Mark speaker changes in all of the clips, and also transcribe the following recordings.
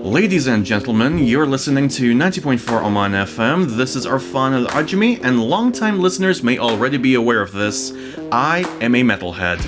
Speaker 1: Ladies and gentlemen, you're listening to 90.4 Oman FM. This is Erfan Al-Ajmi, and longtime listeners may already be aware of this. I am a metalhead.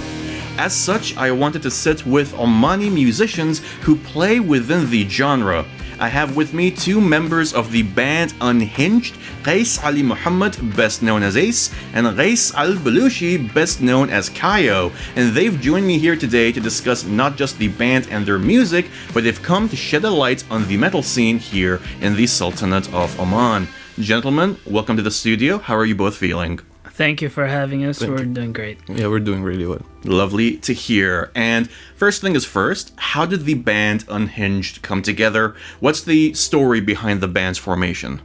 Speaker 1: As such, I wanted to sit with Omani musicians who play within the genre. I have with me two members of the band Unhinjed, Ace Ali Muhammad, best known as Ace, and Ace Al-Balushi, best known as Cayo. And they've joined me here today to discuss not just the band and their music, but they've come to shed a light on the metal scene here in the Sultanate of Oman. Gentlemen, welcome to the studio. How are you both feeling?
Speaker 2: Thank you for having us. We're doing great.
Speaker 3: Yeah, we're doing really well.
Speaker 1: Lovely to hear. And first thing is first, how did the band Unhinged come together? What's the story behind the band's formation?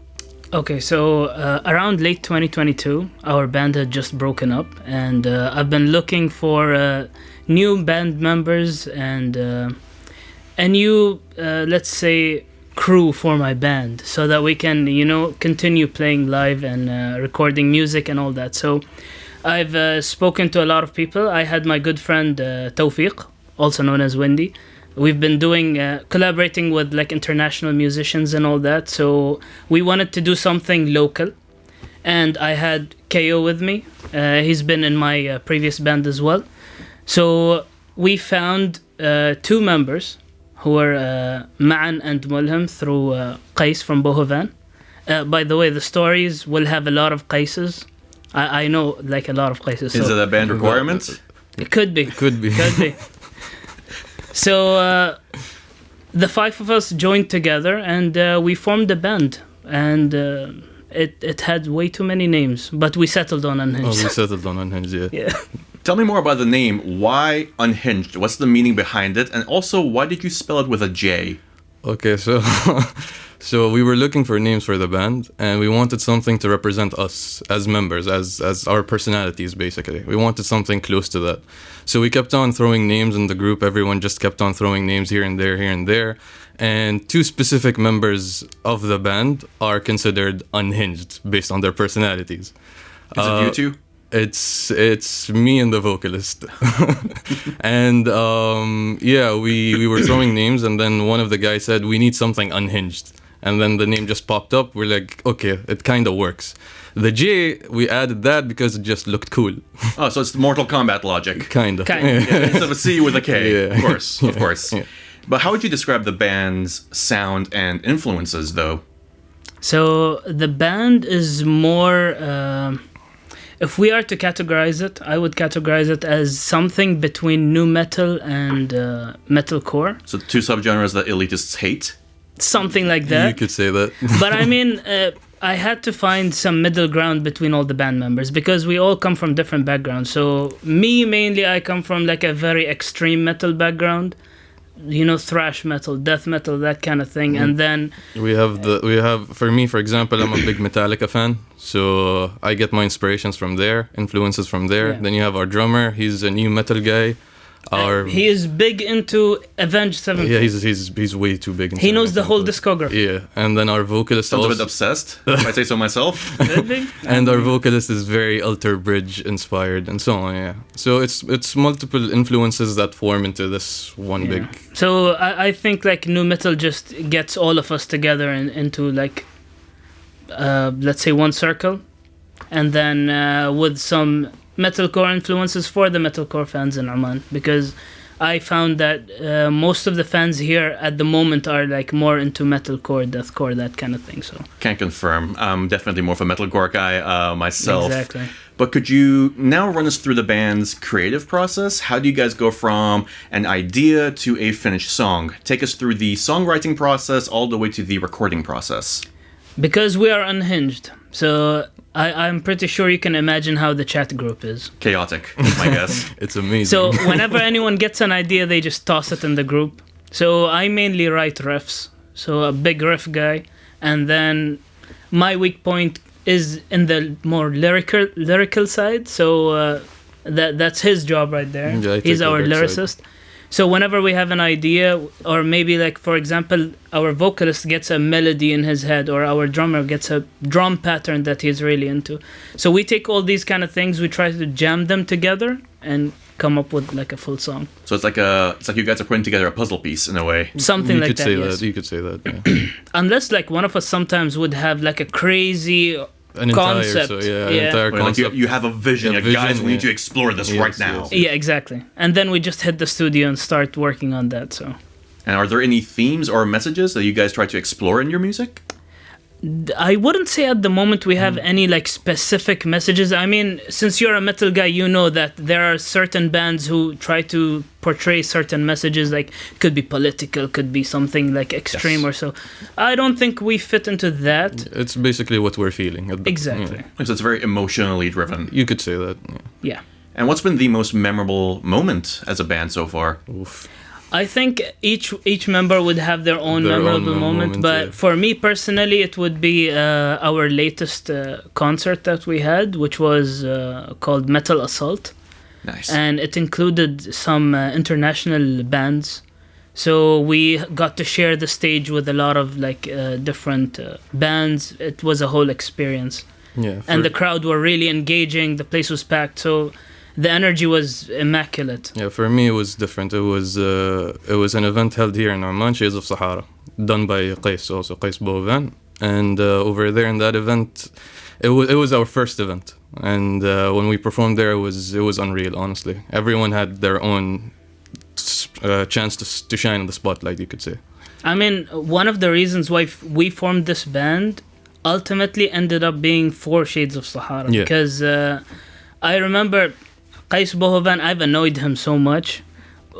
Speaker 2: Okay, so around late 2022, our band had just broken up, and I've been looking for new band members and a new, let's say, crew for my band so that we can, continue playing live and recording music and all that. So I've spoken to a lot of people. I had my good friend Tawfiq, also known as Wendy. We've been doing collaborating with like international musicians and all that. So we wanted to do something local, and I had Cayo with me. He's been in my previous band as well. So we found two members who are Ma'an and Mulham through Qais from Bohovan. By the way, the stories will have a lot of Qaises. I know like a lot of Qaises.
Speaker 1: Is it a band requirement?
Speaker 2: It could be.
Speaker 3: Could be.
Speaker 2: So the five of us joined together and we formed a band. And it had way too many names, but we settled on Unhinged.
Speaker 3: Oh, we settled on Unhinged,
Speaker 2: Yeah.
Speaker 1: Tell me more about the name. Why Unhinged? What's the meaning behind it? And also, why did you spell it with a J?
Speaker 3: Okay, so so we were looking for names for the band, and we wanted something to represent us as members, as our personalities, basically. We wanted something close to that. So we kept on throwing names in the group. Everyone just kept on throwing names here and there. And two specific members of the band are considered unhinged based on their personalities.
Speaker 1: Is it you two?
Speaker 3: It's me and the vocalist. And we were throwing names, and then one of the guys said, we need something unhinged. And then the name just popped up. We're like, okay, it kind of works. The J, we added that because it just looked cool.
Speaker 1: Oh, so it's the Mortal Kombat logic.
Speaker 3: Kind of.
Speaker 1: Yeah, instead of a C with a K.
Speaker 3: Yeah.
Speaker 1: Of course.
Speaker 3: Yeah.
Speaker 1: But how would you describe the band's sound and influences, though?
Speaker 2: So the band is more... if we are to categorize it, I would categorize it as something between nu metal and metalcore.
Speaker 1: So two subgenres that elitists hate?
Speaker 2: Something like that.
Speaker 3: You could say that.
Speaker 2: But I mean, I had to find some middle ground between all the band members because we all come from different backgrounds. So me, mainly, I come from like a very extreme metal background. Thrash metal, death metal, that kind of thing. And then for me, for example, I'm a big Metallica fan, so I get my inspirations from there, influences from there. Yeah.
Speaker 3: Then you have our drummer, he's a new metal guy.
Speaker 2: He is big into Avenged Sevenfold.
Speaker 3: Yeah, he's way too big.
Speaker 2: He knows the whole discography.
Speaker 3: Yeah, and then our vocalist
Speaker 1: Sounds a bit obsessed, if I say so myself.
Speaker 3: And our vocalist is very Alter Bridge inspired and so on. Yeah, so it's multiple influences that form into this one big.
Speaker 2: So I think like nu metal just gets all of us together into like let's say one circle, and then with some metalcore influences for the metalcore fans in Oman, because I found that most of the fans here at the moment are like more into metalcore, deathcore, that kind of thing. So
Speaker 1: Can't confirm. I'm definitely more of a metalcore guy myself.
Speaker 2: Exactly.
Speaker 1: But could you now run us through the band's creative process? How do you guys go from an idea to a finished song? Take us through the songwriting process all the way to the recording process.
Speaker 2: Because we are unhinged, so I'm pretty sure you can imagine how the chat group is.
Speaker 1: Chaotic, is my guess.
Speaker 3: It's amazing.
Speaker 2: So whenever anyone gets an idea, they just toss it in the group. So I mainly write riffs, so a big riff guy, and then my weak point is in the more lyrical side. So that's his job right there.
Speaker 3: Yeah,
Speaker 2: he's our lyricist. Side. So whenever we have an idea, or maybe like, for example, our vocalist gets a melody in his head, or our drummer gets a drum pattern that he's really into. So we take all these kind of things, we try to jam them together, and come up with like a full song.
Speaker 1: So it's like you guys are putting together a puzzle piece in a way.
Speaker 2: Something like that, yes.
Speaker 3: You could say that, yeah.
Speaker 2: Unless like one of us sometimes would have like a crazy concept.
Speaker 3: Entire
Speaker 1: Where, like,
Speaker 3: concept.
Speaker 1: you have a vision.
Speaker 3: Yeah,
Speaker 1: Guys, we need
Speaker 3: yeah.
Speaker 1: to explore this right now.
Speaker 3: Yes.
Speaker 2: Yeah, exactly. And then we just hit the studio and start working on that, so.
Speaker 1: And are there any themes or messages that you guys try to explore in your music?
Speaker 2: I wouldn't say at the moment we have any like specific messages. I mean, since you're a metal guy, you know that there are certain bands who try to portray certain messages, like could be political, could be something like extreme or so. I don't think we fit into that.
Speaker 3: It's basically what we're feeling.
Speaker 2: Exactly.
Speaker 3: Yeah.
Speaker 1: Because it's very emotionally driven.
Speaker 3: You could say that, yeah.
Speaker 2: Yeah.
Speaker 1: And what's been the most memorable moment as a band so far?
Speaker 3: Oof.
Speaker 2: I think each member would have their own memorable moment, but
Speaker 3: yeah.
Speaker 2: for me personally, it would be our latest concert that we had, which was called Metal Assault.
Speaker 1: Nice.
Speaker 2: And it included some international bands. So we got to share the stage with a lot of like different bands. It was a whole experience.
Speaker 3: Yeah.
Speaker 2: And the crowd were really engaging. The place was packed. So the energy was immaculate.
Speaker 3: Yeah, for me it was different. It was an event held here in Oman, Shades of Sahara, done by Qais, also Qais Bovan. And over there in that event, it was our first event. And when we performed there, it was unreal, honestly. Everyone had their own chance to shine in the spotlight, you could say.
Speaker 2: I mean, one of the reasons why we formed this band ultimately ended up being 4 Shades of Sahara.
Speaker 3: Yeah.
Speaker 2: Because I remember Qais Bohovan, I've annoyed him so much.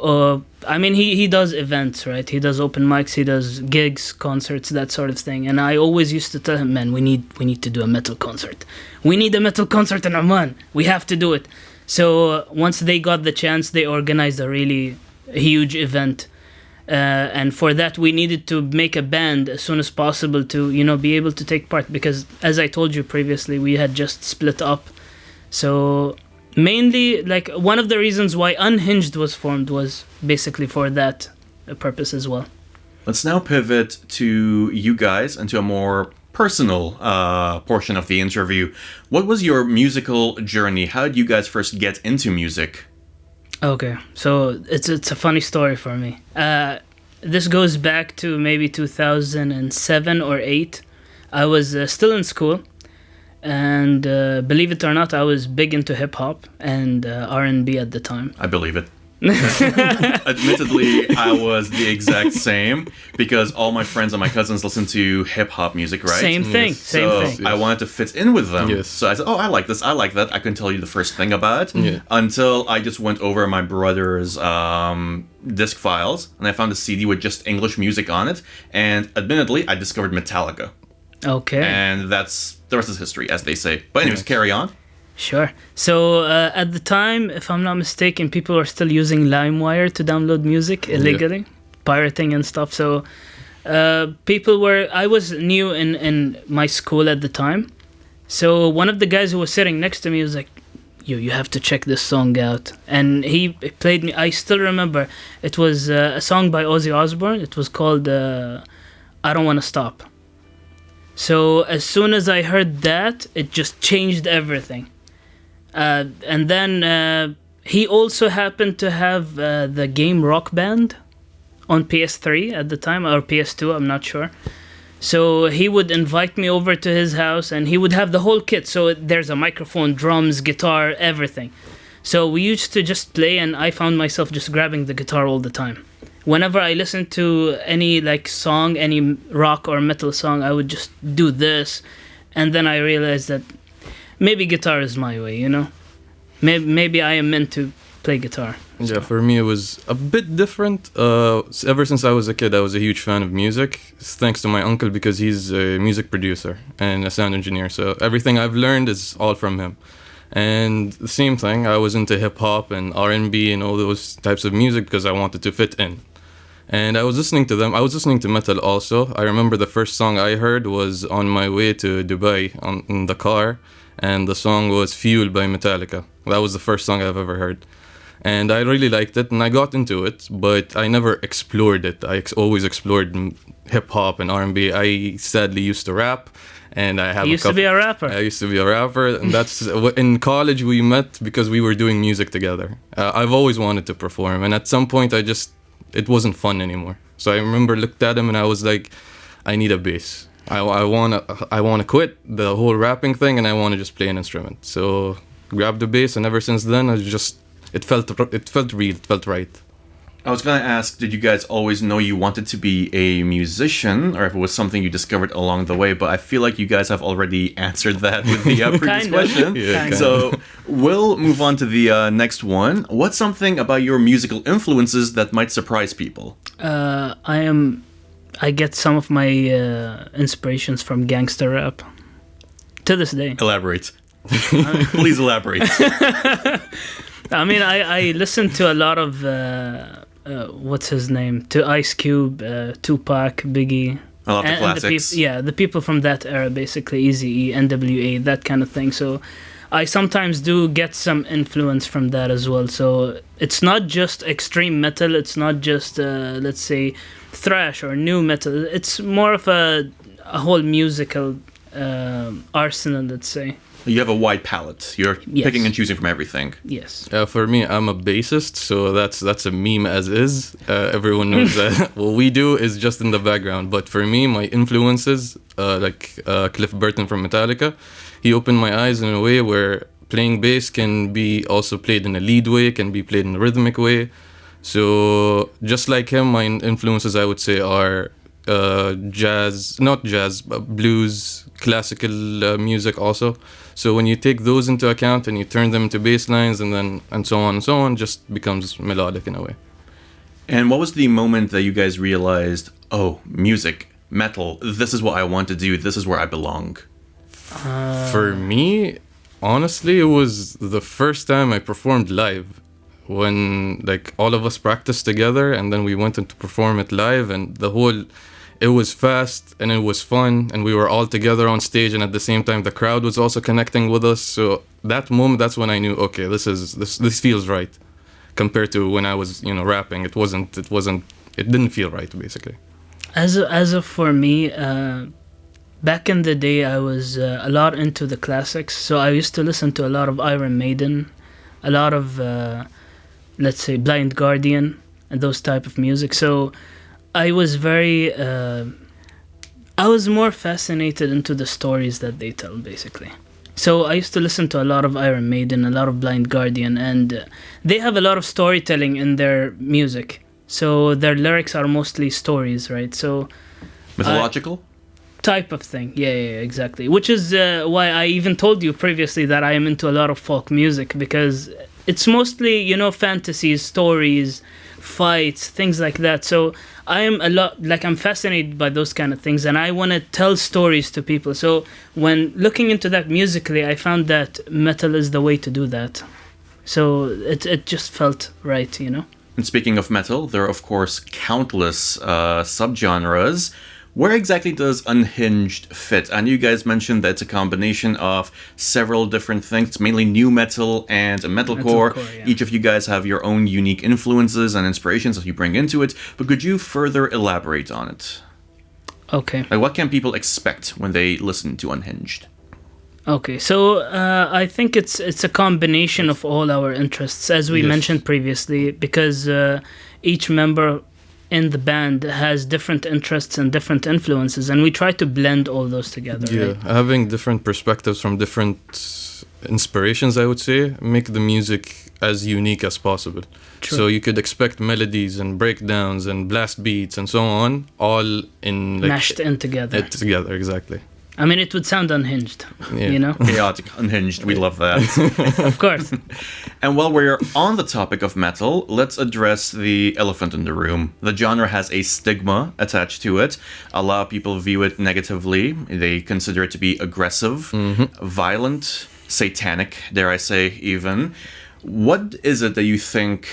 Speaker 2: I mean, he does events, right? He does open mics, he does gigs, concerts, that sort of thing. And I always used to tell him, man, we need to do a metal concert. We need a metal concert in Oman. We have to do it. So once they got the chance, they organized a really huge event. And for that, we needed to make a band as soon as possible to, be able to take part. Because as I told you previously, we had just split up. So mainly, like, one of the reasons why Unhinged was formed was basically for that purpose as well.
Speaker 1: Let's now pivot to you guys and to a more personal portion of the interview. What was your musical journey? How did you guys first get into music?
Speaker 2: Okay, so it's a funny story for me. This goes back to maybe 2007 or 8. I was still in school. And believe it or not, I was big into hip-hop and R&B at the time.
Speaker 1: I believe it. Admittedly, I was the exact same because all my friends and my cousins listen to hip-hop music, right?
Speaker 2: Same thing,
Speaker 3: Yes.
Speaker 2: same
Speaker 1: So
Speaker 2: thing.
Speaker 1: I wanted to fit in with them.
Speaker 3: Yes.
Speaker 1: So I said, I like this, I like that. I couldn't tell you the first thing about it
Speaker 3: Yeah.
Speaker 1: until I just went over my brother's disc files and I found a CD with just English music on it. And admittedly, I discovered Metallica.
Speaker 2: Okay.
Speaker 1: And that's the rest is history, as they say. But anyways, carry on.
Speaker 2: Sure. So at the time, if I'm not mistaken, people were still using LimeWire to download music illegally, pirating and stuff. So I was new in my school at the time. So one of the guys who was sitting next to me was like, you have to check this song out. And he played me, I still remember, it was a song by Ozzy Osbourne. It was called I Don't Want to Stop. So as soon as I heard that, it just changed everything. And then he also happened to have the game Rock Band on PS3 at the time, or PS2, I'm not sure. So he would invite me over to his house and he would have the whole kit. So there's a microphone, drums, guitar, everything. So we used to just play and I found myself just grabbing the guitar all the time. Whenever I listened to any like song, any rock or metal song, I would just do this. And then I realized that maybe guitar is my way, Maybe I am meant to play guitar.
Speaker 3: Yeah, for me it was a bit different. Ever since I was a kid, I was a huge fan of music, thanks to my uncle because he's a music producer and a sound engineer. So everything I've learned is all from him. And the same thing, I was into hip-hop and R&B and all those types of music because I wanted to fit in. And I was listening to them. I was listening to metal also. I remember the first song I heard was on my way to Dubai in the car. And the song was Fuel by Metallica. That was the first song I've ever heard. And I really liked it, and I got into it, but I never explored it. I always explored hip hop and R&B. I sadly used to rap, and I have.
Speaker 2: You used to be a rapper.
Speaker 3: I used to be a rapper, and that's in college we met because we were doing music together. I've always wanted to perform, and at some point it wasn't fun anymore. So I remember looked at him and I was like, I need a bass. I wanna quit the whole rapping thing, and I wanna just play an instrument. So grabbed the bass, and ever since then it felt real, it felt right.
Speaker 1: I was going to ask, did you guys always know you wanted to be a musician, or if it was something you discovered along the way? But I feel like you guys have already answered that with the previous question.
Speaker 3: Yeah,
Speaker 1: so we'll move on to the next one. What's something about your musical influences that might surprise people?
Speaker 2: I get some of my inspirations from gangster rap. To this day.
Speaker 1: Elaborate. Please elaborate.
Speaker 2: I mean, I listen to a lot of what's his name? To Ice Cube, Tupac, Biggie.
Speaker 1: A lot of classics.
Speaker 2: The people from that era, basically Eazy-E, NWA, that kind of thing. So I sometimes do get some influence from that as well. So it's not just extreme metal. It's not just let's say thrash or new metal. It's more of a whole musical arsenal, let's say.
Speaker 1: You have a wide palette. You're picking and choosing from everything.
Speaker 2: Yes.
Speaker 3: For me, I'm a bassist, so that's a meme as is. Everyone knows that what we do is just in the background. But for me, my influences, like Cliff Burton from Metallica, he opened my eyes in a way where playing bass can be also played in a lead way, can be played in a rhythmic way. So just like him, my influences, I would say, are blues, classical music also. So when you take those into account and you turn them into bass lines and so on, just becomes melodic in a way.
Speaker 1: And what was the moment that you guys realized, oh, music, metal, this is what I want to do, this is where I belong?
Speaker 3: For me, honestly, it was the first time I performed live. When like all of us practiced together and then we went in to perform it live, and it was fast and it was fun, and we were all together on stage, and at the same time the crowd was also connecting with us. So that moment, that's when I knew, okay, this feels right. Compared to when I was rapping, it didn't feel right, basically.
Speaker 2: As of for me, back in the day, I was a lot into the classics. So I used to listen to a lot of Iron Maiden, a lot of let's say Blind Guardian and those type of music. So I was I was more fascinated into the stories that they tell, basically. So I used to listen to a lot of Iron Maiden, a lot of Blind Guardian, and they have a lot of storytelling in their music. So their lyrics are mostly stories, right? So
Speaker 1: mythological?
Speaker 2: Type of thing. Yeah, exactly. Which is why I even told you previously that I am into a lot of folk music, because it's mostly, fantasies, stories, fights, things like that. So I am I'm fascinated by those kind of things, and I want to tell stories to people. So when looking into that musically, I found that metal is the way to do that. So it just felt right,
Speaker 1: And speaking of metal, there are of course countless subgenres. Where exactly does Unhinged fit? And you guys mentioned that it's a combination of several different things, mainly new metal and metalcore.
Speaker 2: Yeah.
Speaker 1: Each of you guys have your own unique influences and inspirations that you bring into it. But could you further elaborate on it?
Speaker 2: Okay.
Speaker 1: Like, what can people expect when they listen to Unhinged?
Speaker 2: Okay, so I think it's a combination of all our interests, as we mentioned previously, because each member in the band has different interests and different influences, and we try to blend all those together.
Speaker 3: Yeah,
Speaker 2: right?
Speaker 3: Having different perspectives from different inspirations, I would say, make the music as unique as possible.
Speaker 2: True.
Speaker 3: So you could expect melodies and breakdowns and blast beats and so on, all in
Speaker 2: Mashed in together.
Speaker 3: Together, exactly.
Speaker 2: I mean, it would sound unhinged,
Speaker 1: Chaotic, unhinged, we love that.
Speaker 2: Of course.
Speaker 1: And while we're on the topic of metal, let's address the elephant in the room. The genre has a stigma attached to it. A lot of people view it negatively. They consider it to be aggressive, violent, satanic, dare I say, even. What is it that you think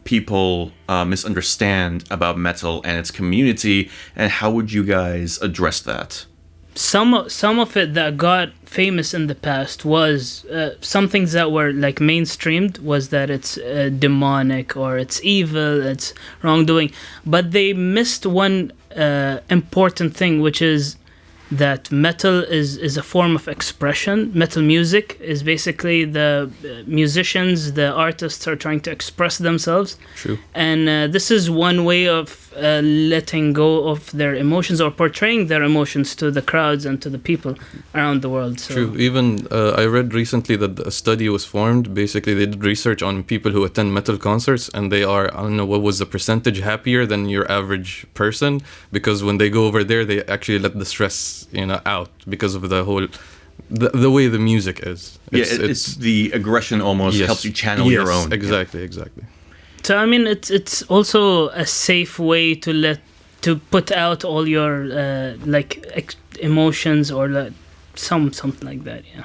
Speaker 1: people misunderstand about metal and its community, and how would you guys address that?
Speaker 2: some of it that got famous in the past was some things that were like mainstreamed was that it's demonic or it's evil, it's wrongdoing, but they missed one important thing, which is that metal is a form of expression. Metal music is basically the musicians, the artists are trying to express themselves.
Speaker 3: True.
Speaker 2: And this is one way of letting go of their emotions or portraying their emotions to the crowds and to the people around the world. So.
Speaker 3: True. Even I read recently that a study was formed. Basically, they did research on people who attend metal concerts, and they are, I don't know what was the percentage, happier than your average person, because when they go over there, they actually let the stress, out because of the whole. The way the music is.
Speaker 1: It's the aggression almost helps you channel your own.
Speaker 3: Exactly.
Speaker 2: So I mean, it's also a safe way to put out all your emotions or something like that. Yeah.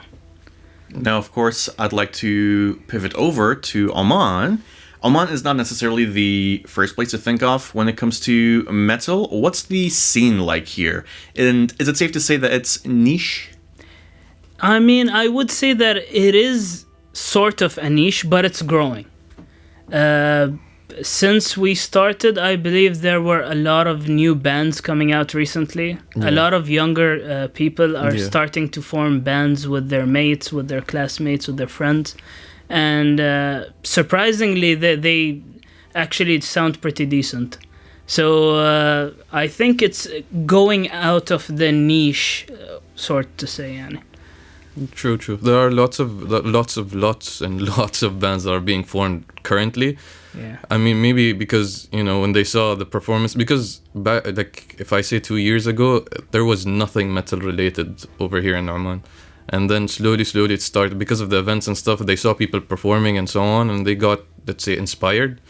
Speaker 1: Now, of course, I'd like to pivot over to Oman. Oman is not necessarily the first place to think of when it comes to metal. What's the scene like here? And is it safe to say that it's niche?
Speaker 2: I mean, I would say that it is sort of a niche, but it's growing. Since we started, I believe there were a lot of new bands coming out recently. A lot of younger people are starting to form bands with their mates, with their classmates, with their friends. And surprisingly, they actually sound pretty decent. So I think it's going out of the niche, sort to say, yani.
Speaker 3: True. There are lots and lots of bands that are being formed currently.
Speaker 2: Yeah.
Speaker 3: I mean, maybe because, when they saw the performance, because if I say 2 years ago, there was nothing metal related over here in Oman. And then slowly it started because of the events and stuff. They saw people performing and so on, and they got, let's say, inspired.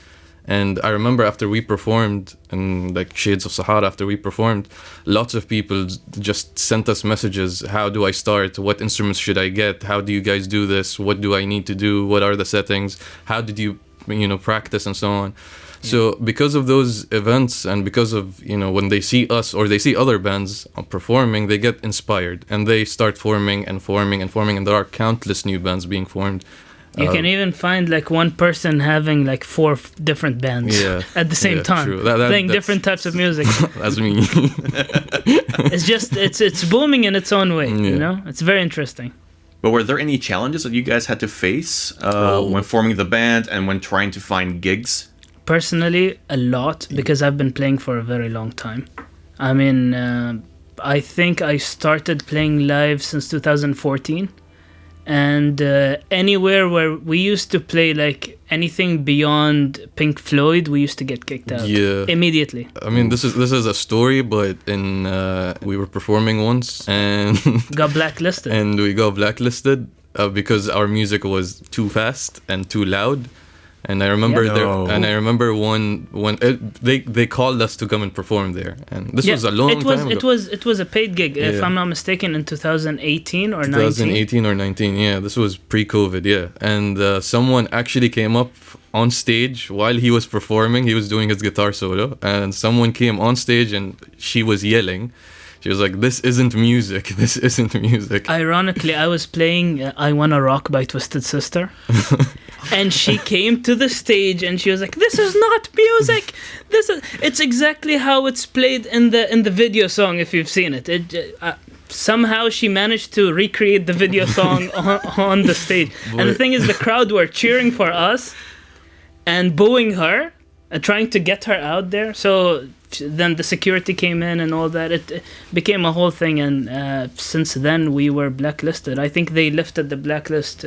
Speaker 3: And I remember after we performed in Shades of Sahara, after we performed, lots of people just sent us messages. How do I start? What instruments should I get? How do you guys do this? What do I need to do? What are the settings? How did you, practice and so on? Yeah. So because of those events and because of, when they see us or they see other bands performing, they get inspired and they start forming. And there are countless new bands being formed.
Speaker 2: You can even find one person having 4 different bands at the same time,
Speaker 3: true.
Speaker 2: Playing different types of music.
Speaker 3: That's me.
Speaker 2: It's booming in its own way, It's very interesting.
Speaker 1: But were there any challenges that you guys had to face when forming the band and when trying to find gigs?
Speaker 2: Personally, a lot, because I've been playing for a very long time. I mean, I think I started playing live since 2014. And anywhere where we used to play anything beyond Pink Floyd, we used to get kicked out immediately.
Speaker 3: I mean, this is a story, but we were performing once and
Speaker 2: got blacklisted.
Speaker 3: And we got blacklisted because our music was too fast and too loud. And I remember when they called us to come and perform there, and this was a long time ago.
Speaker 2: It was a paid gig, if I'm not mistaken, in 2018 or
Speaker 3: 2018 or 19. Yeah, this was pre-COVID. Yeah, and someone actually came up on stage while he was performing. He was doing his guitar solo, and someone came on stage and she was yelling. She was like, "This isn't music. This isn't music."
Speaker 2: Ironically, I was playing "I Wanna Rock" by Twisted Sister, and she came to the stage and she was like, "This is not music. It's exactly how it's played in the video song. If you've seen it, somehow she managed to recreate the video song on the stage." And the thing is, the crowd were cheering for us and booing her, trying to get her out there. So then the security came in and all that. It became a whole thing, and since then we were blacklisted. I think they lifted the blacklist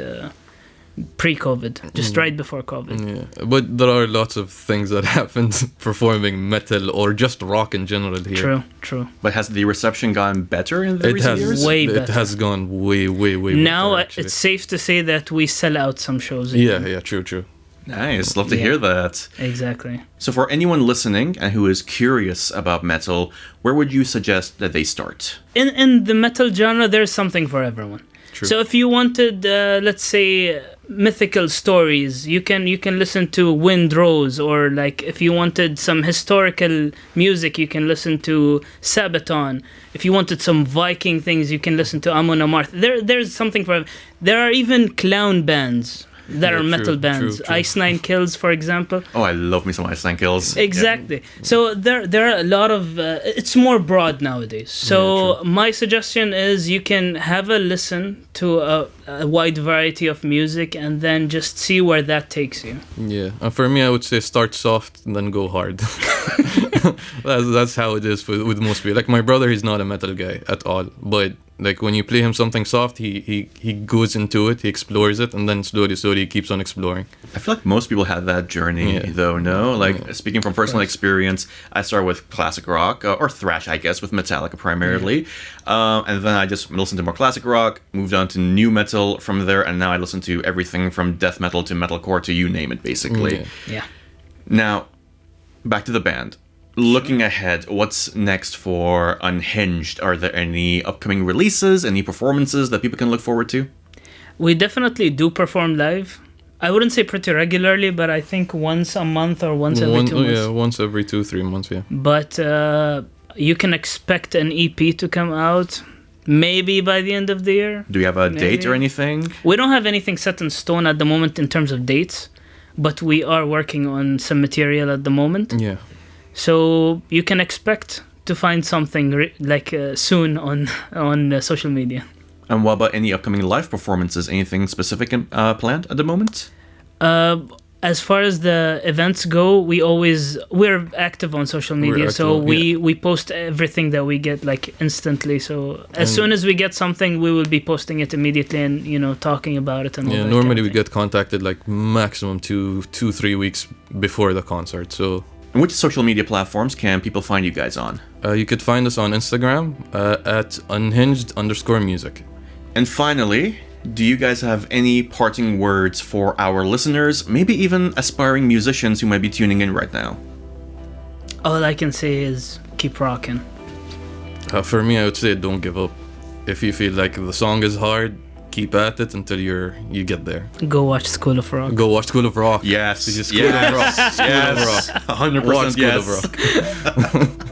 Speaker 2: pre-COVID, just right before COVID.
Speaker 3: Yeah, but there are lots of things that happened performing metal or just rock in general here.
Speaker 2: True.
Speaker 1: But has the reception gone better in the recent years?
Speaker 2: Way better.
Speaker 3: It has gone way
Speaker 2: now
Speaker 3: better,
Speaker 2: it's safe to say that we sell out some shows
Speaker 3: again. Yeah, true.
Speaker 1: Nice, love to hear that.
Speaker 2: Exactly.
Speaker 1: So for anyone listening and who is curious about metal, where would you suggest that they start?
Speaker 2: In the metal genre, there's something for everyone.
Speaker 3: True.
Speaker 2: So if you wanted, let's say, mythical stories. You can listen to Windrose, or like if you wanted some historical music, you can listen to Sabaton. If you wanted some Viking things, you can listen to Amon Amarth. There's something for. There are even clown bands that are metal bands.
Speaker 3: True.
Speaker 2: Ice Nine Kills, for example.
Speaker 1: Oh, I love me some Ice and Cayo.
Speaker 2: Exactly. Yeah. So there are a lot of. It's more broad nowadays. So my suggestion is you can have a listen to a wide variety of music, and then just see where that takes you.
Speaker 3: Yeah. For me, I would say start soft and then go hard. That's how it is with most people. Like my brother, he's not a metal guy at all, but like when you play him something soft, he goes into it, he explores it, and then slowly he keeps on exploring.
Speaker 1: I feel like most people have that journey, though, no? Like, speaking from personal experience, I started with classic rock, or thrash, I guess, with Metallica primarily. And then I just listened to more classic rock, moved on to new metal from there, and now I listen to everything from death metal to metalcore to you name it, basically.
Speaker 2: Yeah.
Speaker 1: Now, back to the band. Looking ahead, what's next for Unhinged? Are there any upcoming releases, any performances that people can look forward to?
Speaker 2: We definitely do perform live. I wouldn't say pretty regularly, but I think once a month or once every 2 months.
Speaker 3: Yeah, once every 2-3 months, yeah.
Speaker 2: But you can expect an EP to come out maybe by the end of the year.
Speaker 1: Do you have a date or anything?
Speaker 2: We don't have anything set in stone at the moment in terms of dates, but we are working on some material at the moment.
Speaker 3: Yeah.
Speaker 2: So you can expect to find something soon on social media.
Speaker 1: And what about any upcoming live performances? Anything specific planned at the moment?
Speaker 2: As far as the events go, we're active on social media, we post everything that we get like instantly. So as soon as we get something, we will be posting it immediately and talking about it and all that.
Speaker 3: Normally we get contacted like maximum 2-3 weeks before the concert. So.
Speaker 1: And which social media platforms can people find you guys on?
Speaker 3: You could find us on Instagram at unhinged_music.
Speaker 1: And finally, do you guys have any parting words for our listeners, maybe even aspiring musicians who might be tuning in right now?
Speaker 2: All I can say is keep rocking.
Speaker 3: For me, I would say don't give up. If you feel like the song is hard, keep at it until you get there.
Speaker 2: Go watch School of Rock.
Speaker 3: Go watch School of Rock.
Speaker 1: Yes.
Speaker 3: School of Rock.
Speaker 1: Yes. 100%
Speaker 3: yes.
Speaker 1: School of Rock.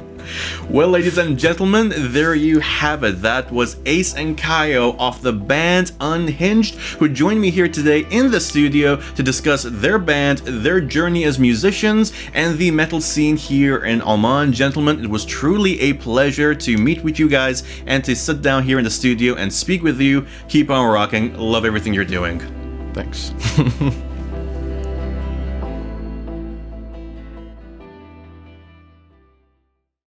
Speaker 1: Well, ladies and gentlemen, there you have it. That was Ace and Cayo of the band Unhinged, who joined me here today in the studio to discuss their band, their journey as musicians, and the metal scene here in Oman. Gentlemen, it was truly a pleasure to meet with you guys and to sit down here in the studio and speak with you. Keep on rocking. Love everything you're doing.
Speaker 3: Thanks.